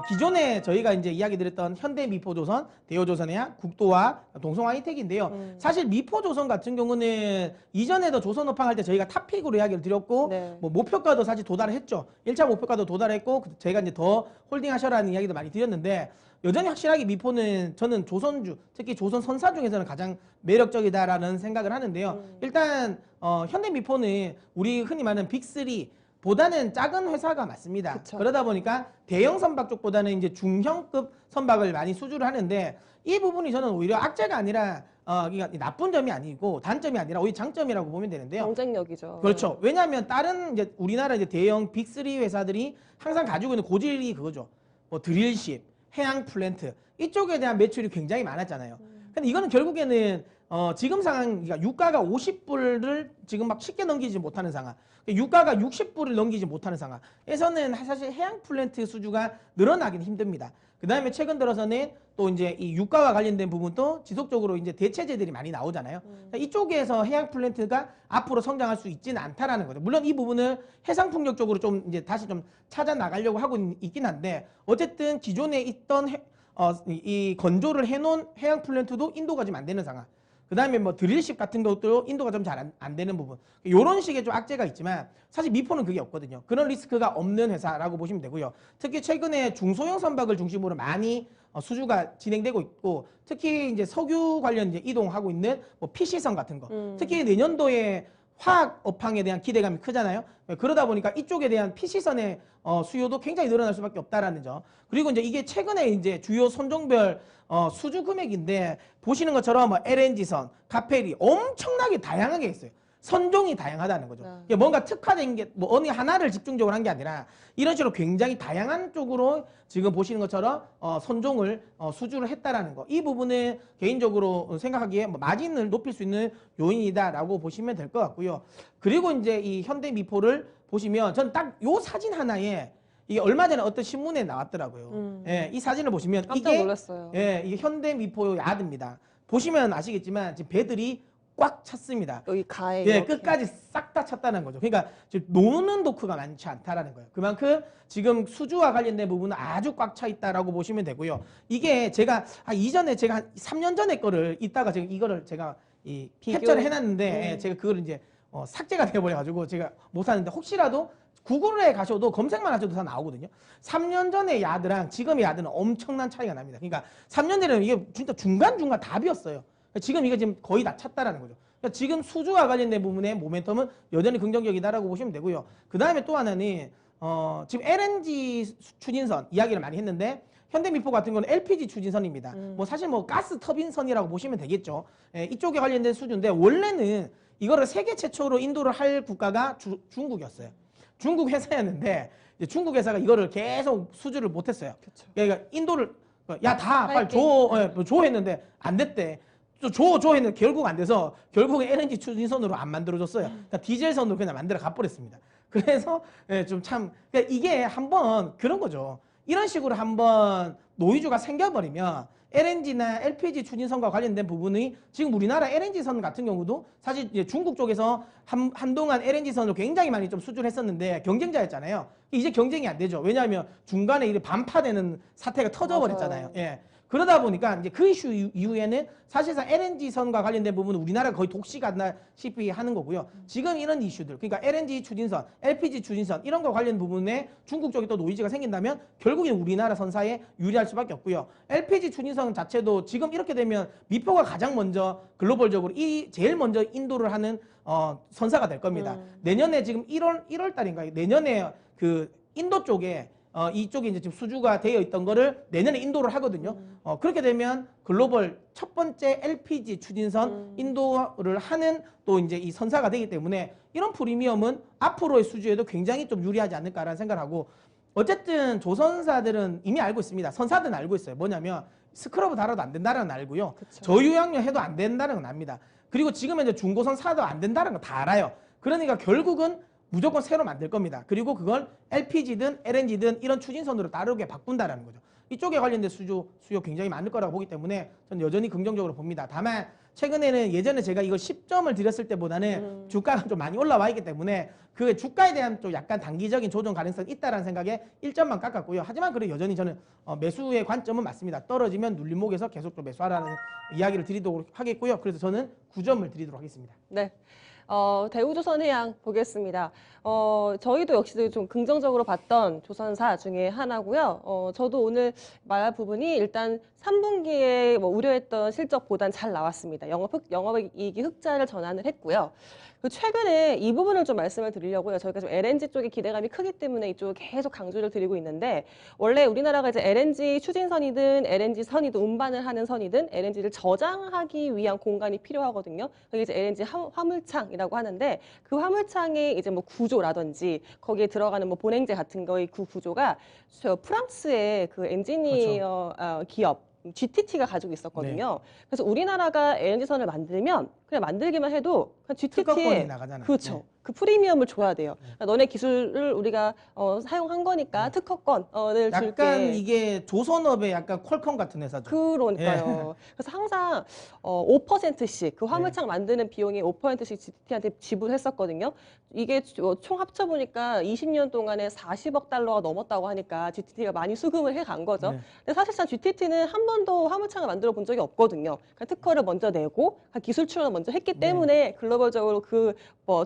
기존에 저희가 이제 이야기 드렸던 현대미포조선, 대우조선해양, 국도와 동성하이텍인데요. 사실 미포조선 같은 경우는 이전에도 조선업황 할 때 저희가 탑픽으로 이야기를 드렸고 네. 뭐 목표가도 사실 도달했죠. 1차 목표가도 도달했고 저희가 이제 더 홀딩하셔라는 이야기도 많이 드렸는데 여전히 확실하게 미포는 저는 조선주, 특히 조선 선사 중에서는 가장 매력적이다라는 생각을 하는데요. 일단 현대미포는 우리 흔히 말하는 빅3 보다는 작은 회사가 맞습니다. 그쵸. 그러다 보니까 대형 선박 쪽보다는 이제 중형급 선박을 많이 수주를 하는데 이 부분이 저는 오히려 악재가 아니라 그러니까 나쁜 점이 아니고 단점이 아니라 오히려 장점이라고 보면 되는데요. 경쟁력이죠. 그렇죠. 왜냐하면 다른 이제 우리나라 이제 대형 빅3 회사들이 항상 가지고 있는 고질이 그거죠. 뭐 드릴십, 해양 플랜트 이쪽에 대한 매출이 굉장히 많았잖아요. 근데 이거는 결국에는 지금 상황, 그러니까 유가가 50불을 지금 막 쉽게 넘기지 못하는 상황. 유가가 60불을 넘기지 못하는 상황에서는 사실 해양 플랜트 수주가 늘어나긴 힘듭니다. 그 다음에 최근 들어서는 또 이제 이 유가와 관련된 부분도 지속적으로 이제 대체제들이 많이 나오잖아요. 이쪽에서 해양 플랜트가 앞으로 성장할 수 있지는 않다라는 거죠. 물론 이 부분을 해상 풍력 쪽으로 좀 이제 다시 좀 찾아 나가려고 하고 있긴 한데 어쨌든 기존에 있던 이 건조를 해놓은 해양 플랜트도 인도가 지금 안 되는 상황. 그 다음에 뭐 드릴십 같은 것도 인도가 좀 잘 안 되는 부분. 이런 식의 좀 악재가 있지만 사실 미포는 그게 없거든요. 그런 리스크가 없는 회사라고 보시면 되고요. 특히 최근에 중소형 선박을 중심으로 많이 수주가 진행되고 있고 특히 이제 석유 관련 이제 이동하고 있는 뭐 PC선 같은 거. 특히 내년도에 화학 업황에 대한 기대감이 크잖아요. 그러다 보니까 이쪽에 대한 PC선의 수요도 굉장히 늘어날 수밖에 없다라는 점. 그리고 이제 이게 최근에 이제 주요 선종별 수주 금액인데 보시는 것처럼 뭐 LNG선, 카페리 엄청나게 다양하게 있어요. 선종이 다양하다는 거죠. 이게 뭔가 특화된 게 뭐 어느 하나를 집중적으로 한 게 아니라 이런 식으로 굉장히 다양한 쪽으로 지금 보시는 것처럼 선종을 수주를 했다라는 거. 이 부분은 개인적으로 생각하기에 뭐 마진을 높일 수 있는 요인이다라고 보시면 될 것 같고요. 그리고 이제 이 현대미포를 보시면 전 딱 요 사진 하나에 이게 얼마 전에 어떤 신문에 나왔더라고요. 예, 이 사진을 보시면 깜짝 놀랐어요. 이게 현대미포 야드입니다. 보시면 아시겠지만 지금 배들이 꽉 찼습니다. 여기 가에 예, 이렇게. 끝까지 싹 다 찼다는 거죠. 그러니까 지금 노는 도크가 많지 않다라는 거예요. 그만큼 지금 수주와 관련된 부분은 아주 꽉 차 있다라고 보시면 되고요. 이게 제가 이전에 제가 한 3년 전에 거를 이따가 제가 이거를 제가 이 캡처를 해놨는데 예, 제가 그걸 이제 삭제가 되어버려가지고 제가 못 샀는데 혹시라도 구글에 가셔도 검색만 하셔도 다 나오거든요. 3년 전의 야드랑 지금의 야드는 엄청난 차이가 납니다. 그러니까 3년 전에는 이게 진짜 중간중간 답이었어요. 지금 이게 지금 거의 다 찼다라는 거죠. 그러니까 지금 수주와 관련된 부분의 모멘텀은 여전히 긍정적이다라고 보시면 되고요. 그 다음에 또 하나는 지금 LNG 추진선 이야기를 많이 했는데 현대미포 같은 거는 LPG 추진선입니다. 뭐 사실 뭐 가스 터빈선이라고 보시면 되겠죠. 예, 이쪽에 관련된 수주인데 원래는 이거를 세계 최초로 인도를 할 국가가 중국이었어요. 중국 회사였는데 이제 중국 회사가 이거를 계속 수주를 못했어요. 그쵸. 그러니까 인도를 야 다 빨리 할게. 줘 했는데 안 됐대. 줘 했는데 결국 안 돼서 결국에 LNG 추진선으로 안 만들어줬어요. 그러니까 디젤선으로 그냥 만들어 가버렸습니다. 그래서 좀 참 그러니까 이게 한번 그런 거죠. 이런 식으로 한번 노이즈가 생겨버리면 LNG나 LPG 추진선과 관련된 부분이 지금 우리나라 LNG선 같은 경우도 사실 이제 중국 쪽에서 한동안 LNG선을 굉장히 많이 좀 수주를 했었는데 경쟁자였잖아요. 이제 경쟁이 안 되죠. 왜냐하면 중간에 이제 반파되는 사태가 터져버렸잖아요. 예. 그러다 보니까 이제 그 이슈 이후에는 사실상 LNG선과 관련된 부분은 우리나라가 거의 독식한다시피 하는 거고요. 지금 이런 이슈들, 그러니까 LNG 추진선, LPG 추진선 이런 거 관련 부분에 중국 쪽에 또 노이즈가 생긴다면 결국엔 우리나라 선사에 유리할 수밖에 없고요. LPG 추진선 자체도 지금 이렇게 되면 미포가 가장 먼저 글로벌적으로 제일 먼저 인도를 하는 선사가 될 겁니다. 내년에 지금 1월 달인가요? 내년에 그 인도 쪽에 이쪽에 이제 지금 수주가 되어 있던 거를 내년에 인도를 하거든요. 그렇게 되면 글로벌 첫 번째 LPG 추진선 인도를 하는 또 이제 이 선사가 되기 때문에 이런 프리미엄은 앞으로의 수주에도 굉장히 좀 유리하지 않을까라는 생각을 하고 어쨌든 조선사들은 이미 알고 있습니다. 선사들은 알고 있어요. 뭐냐면 스크러브 달아도 안 된다는 건 알고요. 그쵸. 저유양료 해도 안 된다는 건 압니다. 그리고 지금 이제 중고선 사도 안 된다는 건 다 알아요. 그러니까 결국은 무조건 새로 만들 겁니다. 그리고 그걸 LPG든 LNG든 이런 추진선으로 다르게 바꾼다라는 거죠. 이쪽에 관련된 수요 굉장히 많을 거라고 보기 때문에 저는 여전히 긍정적으로 봅니다. 다만 최근에는 예전에 제가 이걸 10점을 드렸을 때보다는 주가가 좀 많이 올라와 있기 때문에 그 주가에 대한 좀 약간 단기적인 조정 가능성이 있다라는 생각에 1점만 깎았고요. 하지만 그래 여전히 저는 매수의 관점은 맞습니다. 떨어지면 눌림목에서 계속 좀 매수하라는 이야기를 드리도록 하겠고요. 그래서 저는 9점을 드리도록 하겠습니다. 네. 대우조선해양 보겠습니다. 저희도 역시 좀 긍정적으로 봤던 조선사 중에 하나고요. 저도 오늘 말할 부분이 일단 3분기에 뭐 우려했던 실적보단 잘 나왔습니다. 영업이익이 흑자를 전환을 했고요. 최근에 이 부분을 좀 말씀을 드리려고요. 저희가 좀 LNG 쪽에 기대감이 크기 때문에 이쪽을 계속 강조를 드리고 있는데 원래 우리나라가 이제 LNG 추진선이든 LNG 선이든 운반을 하는 선이든 LNG를 저장하기 위한 공간이 필요하거든요. 그게 이제 LNG 화물창이라고 하는데 그 화물창의 이제 뭐 구조라든지 거기에 들어가는 뭐 본행제 같은 거의 그 구조가 프랑스의 그 엔지니어 기업 GTT가 가지고 있었거든요. 그래서 우리나라가 LNG선을 만들면 그냥 만들기만 해도 그냥 특허권이 GTT에 나가잖아요. 그렇죠. 네. 그 프리미엄을 줘야 돼요. 그러니까 너네 기술을 우리가 사용한 거니까 특허권을 줄게. 약간 이게 조선업의 약간 퀄컴 같은 회사죠. 그러니까요. 그래서 항상 5%씩 그 화물창 만드는 비용이 5%씩 GTT한테 지불했었거든요. 이게 총 합쳐보니까 20년 동안에 40억 달러가 넘었다고 하니까 GTT가 많이 수금을 해간 거죠. 네. 근데 사실상 GTT는 한 번도 화물창을 만들어 본 적이 없거든요. 그러니까 특허를 먼저 내고 기술 출원을 먼저 했기 때문에 글로벌적으로 그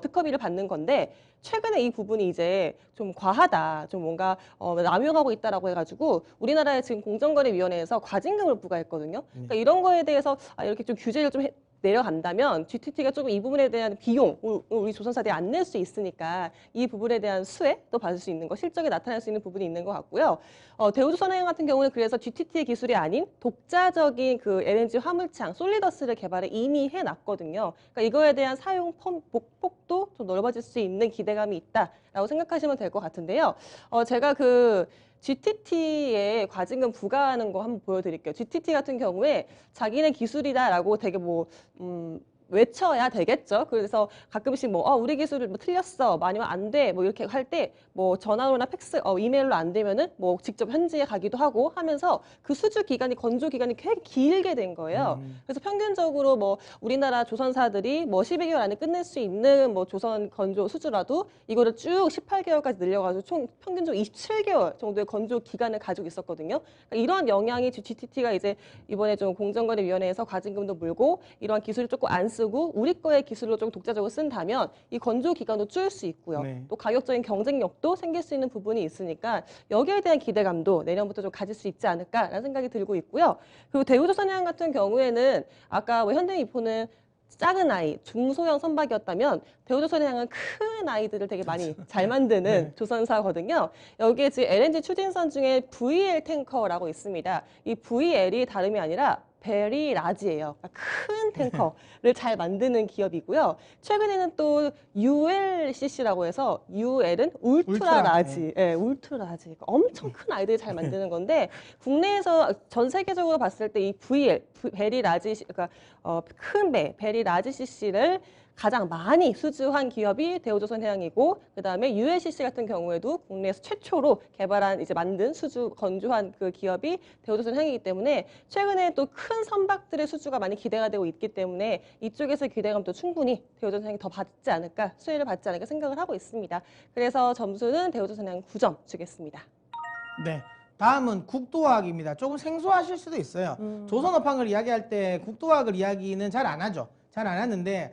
특허비를 받는 건데 최근에 이 부분이 이제 좀 과하다, 좀 뭔가 남용하고 있다라고 해가지고 우리나라의 지금 공정거래위원회에서 과징금을 부과했거든요. 그러니까 이런 거에 대해서 이렇게 좀 규제를 좀 내려간다면 GTT가 조금 이 부분에 대한 비용 우리 조선사들이 안 낼 수 있으니까 이 부분에 대한 수혜도 받을 수 있는 거, 실적에 나타날 수 있는 부분이 있는 것 같고요. 대우조선해양 같은 경우는 그래서 GTT의 기술이 아닌 독자적인 그 LNG 화물창 솔리더스를 개발을 이미 해놨거든요. 그러니까 이거에 대한 사용 폭도 좀 넓어질 수 있는 기대감이 있다라고 생각하시면 될 것 같은데요. 제가 GTT에 과징금 부과하는 거 한번 보여드릴게요. GTT 같은 경우에 자기네 기술이다라고 되게 외쳐야 되겠죠. 그래서 가끔씩 뭐 우리 기술을 뭐 틀렸어, 뭐 아니면 안 돼, 뭐 이렇게 할 때 뭐 전화로나 팩스, 이메일로 안 되면은 뭐 직접 현지에 가기도 하고 하면서 그 수주 기간이 건조 기간이 꽤 길게 된 거예요. 그래서 평균적으로 뭐 우리나라 조선사들이 뭐 12개월 안에 끝낼 수 있는 뭐 조선 건조 수주라도 이거를 쭉 18개월까지 늘려가지고 총 평균적으로 27개월 정도의 건조 기간을 가지고 있었거든요. 그러니까 이런 영향이 GTT가 이제 이번에 좀 공정거래위원회에서 과징금도 물고 이런 기술을 조금 안 쓰고 우리 거의 기술로 좀 독자적으로 쓴다면 이 건조 기간도 줄 수 있고요. 네. 또 가격적인 경쟁력도 생길 수 있는 부분이 있으니까 여기에 대한 기대감도 내년부터 좀 가질 수 있지 않을까라는 생각이 들고 있고요. 그리고 대우조선해양 같은 경우에는 아까 뭐 현대미포는 작은 아이, 중소형 선박이었다면 대우조선해양은 큰 아이들을 되게 많이 잘 만드는 네. 조선사거든요. 여기에 지금 LNG 추진선 중에 VL 탱커라고 있습니다. 이 VL이 다름이 아니라 베리 라지예요. 그러니까 큰 탱커를 잘 만드는 기업이고요. 최근에는 또 ULCC라고 해서 UL은 울트라 울트라, 라지, 예, 울트라 라지. 그러니까 엄청 큰 아이들이 잘 만드는 건데 국내에서 전 세계적으로 봤을 때 이 VL, 베리 라지, 그러니까 큰 배, 베리 라지 CC를 가장 많이 수주한 기업이 대우조선해양이고 그다음에 ULCC 같은 경우에도 국내에서 최초로 개발한 이제 만든 수주 건조한 그 기업이 대우조선해양이기 때문에 최근에 또 큰 선박들의 수주가 많이 기대가 되고 있기 때문에 이쪽에서 기대감도 충분히 대우조선해양이 더 받지 않을까 수혜를 받지 않을까 생각을 하고 있습니다. 그래서 점수는 대우조선해양 9점 주겠습니다. 네. 다음은 국도화학입니다. 조금 생소하실 수도 있어요. 조선업황을 이야기할 때 국도화학을 이야기는 잘 안 하죠. 잘 안 하는데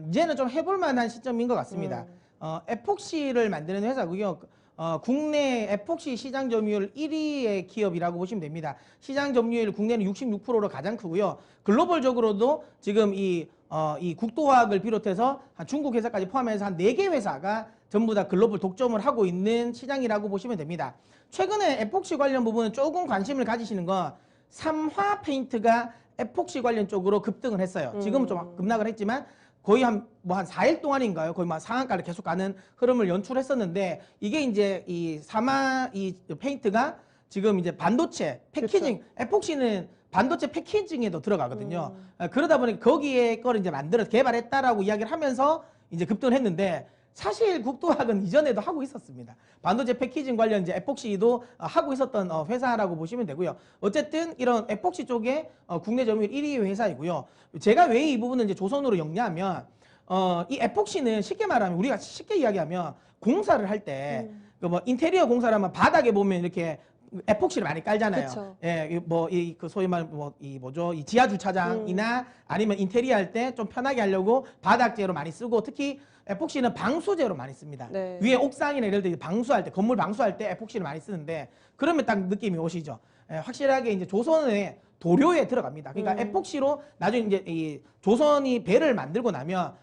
이제는 좀 해볼 만한 시점인 것 같습니다. 에폭시를 만드는 회사고요. 국내 에폭시 시장 점유율 1위의 기업이라고 보시면 됩니다. 시장 점유율 국내는 66%로 가장 크고요. 글로벌적으로도 지금 이 국도화학을 비롯해서 중국 회사까지 포함해서 한 4개 회사가 전부 다 글로벌 독점을 하고 있는 시장이라고 보시면 됩니다. 최근에 에폭시 관련 부분은 조금 관심을 가지시는 건 삼화 페인트가 에폭시 관련 쪽으로 급등을 했어요. 지금은 좀 급락을 했지만 거의 한 4일 동안인가요? 거의 상한가를 계속 가는 흐름을 연출했었는데 이게 이제 이 페인트가 지금 이제 반도체 패키징, 그렇죠. 에폭시는 반도체 패키징에도 들어가거든요. 그러다 보니 거기에 걸 이제 개발했다라고 이야기를 하면서 이제 급등을 했는데 사실 국도학은 이전에도 하고 있었습니다. 반도체 패키징 관련 이제 에폭시도 하고 있었던 회사라고 보시면 되고요. 어쨌든 이런 에폭시 쪽에 국내 점유율 1위 회사이고요. 제가 왜 이 부분을 이제 조선으로 엮냐면 이 에폭시는 쉽게 말하면 우리가 쉽게 이야기하면 공사를 할 때 뭐 인테리어 공사를 하면 바닥에 보면 이렇게 에폭시를 많이 깔잖아요. 그쵸. 예, 그 소위 말 이 지하 주차장이나 아니면 인테리어 할 때 좀 편하게 하려고 바닥재로 많이 쓰고 특히 에폭시는 방수재로 많이 씁니다. 네. 위에 옥상이나 이럴 때 방수할 때 건물 방수할 때 에폭시를 많이 쓰는데 그러면 딱 느낌이 오시죠. 예, 확실하게 이제 조선의 도료에 들어갑니다. 그러니까 에폭시로 나중에 이제 이 조선이 배를 만들고 나면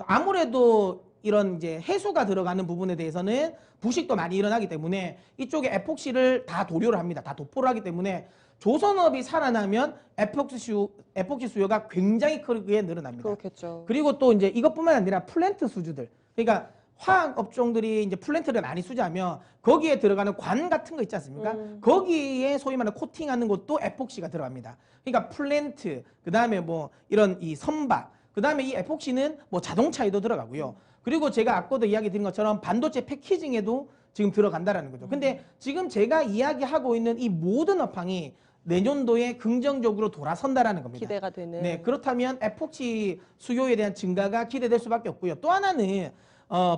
아무래도 이런 이제 해수가 들어가는 부분에 대해서는 부식도 많이 일어나기 때문에 이쪽에 에폭시를 다 도료를 합니다. 다 도포를 하기 때문에 조선업이 살아나면 에폭시 수요가 굉장히 크게 늘어납니다. 그렇겠죠. 그리고 또 이제 이것뿐만 아니라 플랜트 수주들. 그러니까 화학 업종들이 이제 플랜트를 많이 수주하면 거기에 들어가는 관 같은 거 있지 않습니까? 거기에 소위 말하는 코팅하는 것도 에폭시가 들어갑니다. 그러니까 플랜트, 그다음에 뭐 이런 이 선박, 그다음에 이 에폭시는 뭐 자동차에도 들어가고요. 그리고 제가 아까도 이야기 드린 것처럼 반도체 패키징에도 지금 들어간다라는 거죠. 근데 지금 제가 이야기하고 있는 이 모든 업황이 내년도에 긍정적으로 돌아선다라는 겁니다. 기대가 되는. 네, 그렇다면 에폭시 수요에 대한 증가가 기대될 수밖에 없고요. 또 하나는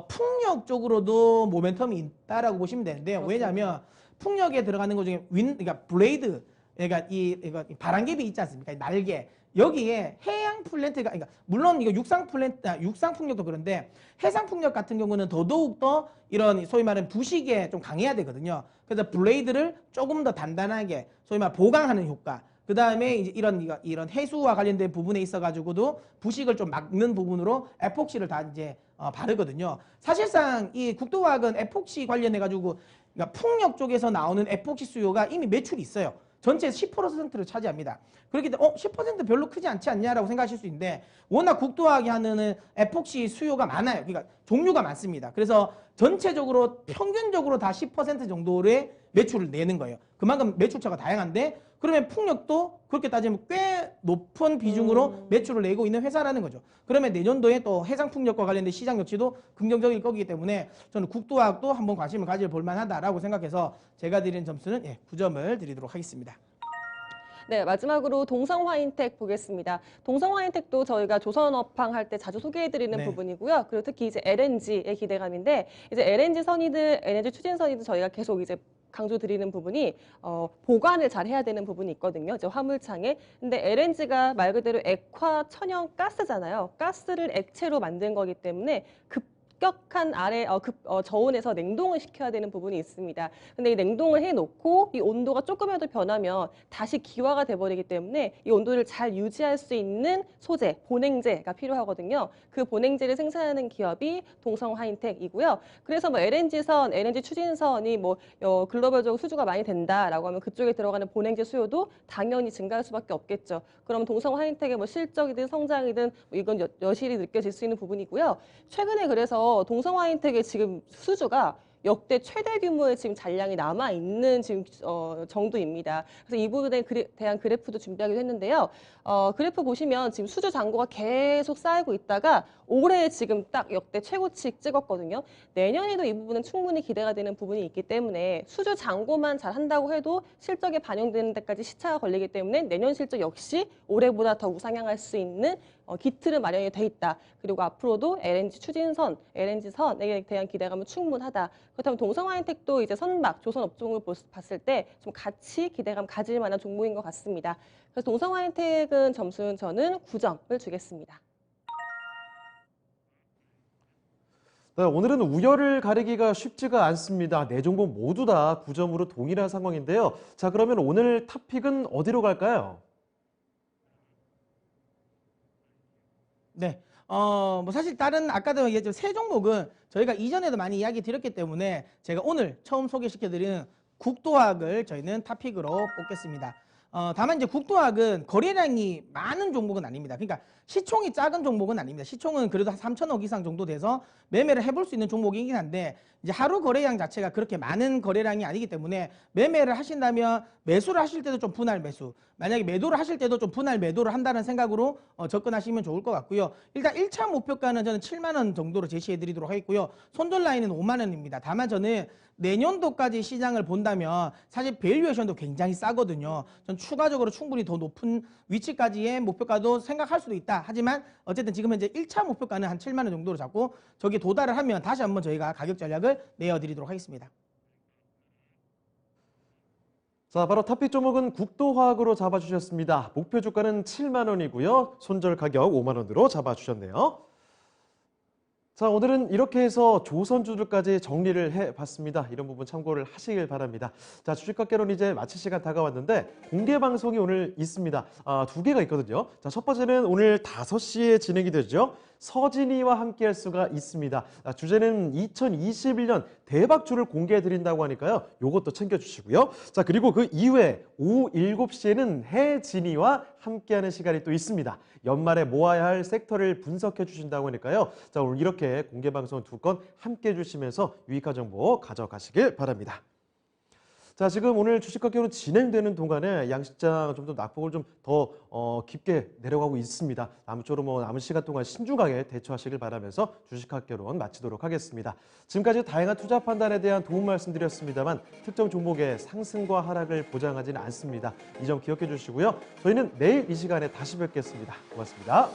풍력 쪽으로도 모멘텀이 있다라고 보시면 되는데요. 왜냐하면 풍력에 들어가는 것 중에 그러니까 블레이드, 그러니까 이 바람개비 있지 않습니까? 날개. 여기에 해양 플랜트가, 그러니까 물론 이거 육상 풍력도 그런데 해상 풍력 같은 경우는 더더욱 이런 소위 말하는 부식에 좀 강해야 되거든요. 그래서 블레이드를 조금 더 단단하게 소위 말 보강하는 효과. 그 다음에 이제 이런 해수와 관련된 부분에 있어가지고도 부식을 좀 막는 부분으로 에폭시를 다 이제 바르거든요. 사실상 이 국도화학은 에폭시 관련해가지고 그러니까 풍력 쪽에서 나오는 에폭시 수요가 이미 매출이 있어요. 전체 10%를 차지합니다. 그렇기 때문에 10% 별로 크지 않지 않냐라고 생각하실 수 있는데 워낙 국도화학이 하는 에폭시 수요가 많아요. 그러니까 종류가 많습니다. 그래서 전체적으로 평균적으로 다 10% 정도의 매출을 내는 거예요. 그만큼 매출처가 다양한데 그러면 풍력도 그렇게 따지면 꽤 높은 비중으로 매출을 내고 있는 회사라는 거죠. 그러면 내년도에 또 해상풍력과 관련된 시장 여치도 긍정적일 거기 때문에 저는 국도화학도 한번 관심을 가져볼 만하다라고 생각해서 제가 드리는 점수는 9점을 드리도록 하겠습니다. 네, 마지막으로 동성화인텍 보겠습니다. 동성화인텍도 저희가 조선업황 할 때 자주 소개해드리는 네. 부분이고요. 그리고 특히 이제 LNG의 기대감인데, 이제 LNG 선이들, 에너지 추진 선이들 저희가 계속 이제 강조드리는 부분이 보관을 잘 해야 되는 부분이 있거든요. 이제 화물창에. 근데 LNG가 말 그대로 액화 천연 가스잖아요. 가스를 액체로 만든 거기 때문에 급격한 저온에서 냉동을 시켜야 되는 부분이 있습니다. 근데 이 냉동을 해놓고 이 온도가 조금이라도 변하면 다시 기화가 돼버리기 때문에 이 온도를 잘 유지할 수 있는 소재, 보냉제가 필요하거든요. 그 보냉제를 생산하는 기업이 동성하인텍이고요. 그래서 뭐 LNG선, LNG 추진선이 글로벌적으로 수주가 많이 된다라고 하면 그쪽에 들어가는 보냉제 수요도 당연히 증가할 수밖에 없겠죠. 그럼 동성하인텍의 뭐 실적이든 성장이든 이건 여실히 느껴질 수 있는 부분이고요. 최근에 그래서 동성화인텍의 지금 수주가 역대 최대 규모의 지금 잔량이 남아 있는 지금 정도입니다. 그래서 이 부분에 대한 그래프도 준비하기도 했는데요. 그래프 보시면 지금 수주 잔고가 계속 쌓이고 있다가 올해 지금 딱 역대 최고치 찍었거든요. 내년에도 이 부분은 충분히 기대가 되는 부분이 있기 때문에 수주 잔고만 잘 한다고 해도 실적에 반영되는 데까지 시차가 걸리기 때문에 내년 실적 역시 올해보다 더 우상향할 수 있는 기틀은 마련이 돼 있다. 그리고 앞으로도 LNG 추진선, LNG선에 대한 기대감은 충분하다. 그렇다면 동성화인텍도 이제 선박, 조선 업종을 봤을 때 좀 같이 기대감 가질 만한 종목인 것 같습니다. 그래서 동성화인텍은 점수는 저는 9점을 주겠습니다. 네, 오늘은 우열을 가리기가 쉽지가 않습니다. 네 종목 모두 다 9점으로 동일한 상황인데요. 자, 그러면 오늘 탑픽은 어디로 갈까요? 네. 뭐 사실 다른 아까도 얘기했지만 세 종목은 저희가 이전에도 많이 이야기 드렸기 때문에 제가 오늘 처음 소개시켜드리는 국도학을 저희는 탑픽으로 뽑겠습니다. 다만 이제 국도학은 거래량이 많은 종목은 아닙니다. 그러니까 시총이 작은 종목은 아닙니다. 시총은 그래도 한 3천억 이상 정도 돼서 매매를 해볼 수 있는 종목이긴 한데 이제 하루 거래량 자체가 그렇게 많은 거래량이 아니기 때문에 매매를 하신다면 매수를 하실 때도 좀 분할 매수, 만약에 매도를 하실 때도 좀 분할 매도를 한다는 생각으로 접근하시면 좋을 것 같고요. 일단 1차 목표가는 저는 7만 원 정도로 제시해 드리도록 하겠고요. 손절 라인은 5만 원입니다. 다만 저는 내년도까지 시장을 본다면 사실 밸류에이션도 굉장히 싸거든요. 전 추가적으로 충분히 더 높은 위치까지의 목표가도 생각할 수도 있다. 하지만 어쨌든 지금 현재 1차 목표가는 한 7만 원 정도로 잡고 저기에 도달을 하면 다시 한번 저희가 가격 전략을 내어드리도록 하겠습니다. 자, 바로 탑픽 종목은 국도화학으로 잡아주셨습니다. 목표 주가는 7만 원이고요. 손절 가격 5만 원으로 잡아주셨네요. 자, 오늘은 이렇게 해서 조선주들까지 정리를 해봤습니다. 이런 부분 참고를 하시길 바랍니다. 자, 주식학개론 이제 마칠 시간 다가왔는데 공개 방송이 오늘 있습니다. 두 개가 있거든요. 자, 첫 번째는 오늘 5시에 진행이 되죠. 서진이와 함께할 수가 있습니다. 주제는 2021년 대박주를 공개해드린다고 하니까요. 요것도 챙겨주시고요. 자, 그리고 그 이후에 오후 7시에는 해진이와 함께하는 시간이 또 있습니다. 연말에 모아야 할 섹터를 분석해 주신다고 하니까요. 자, 오늘 이렇게 공개 방송 2건 함께 해주시면서 유익한 정보 가져가시길 바랍니다. 자, 지금 오늘 주식학개론 진행되는 동안에 양시장 좀 더 낙폭을 좀 더 깊게 내려가고 있습니다. 아무쪼록 남은 시간 동안 신중하게 대처하시길 바라면서 주식학개론 마치도록 하겠습니다. 지금까지 다양한 투자 판단에 대한 도움 말씀드렸습니다만 특정 종목의 상승과 하락을 보장하지는 않습니다. 이 점 기억해 주시고요. 저희는 내일 이 시간에 다시 뵙겠습니다. 고맙습니다.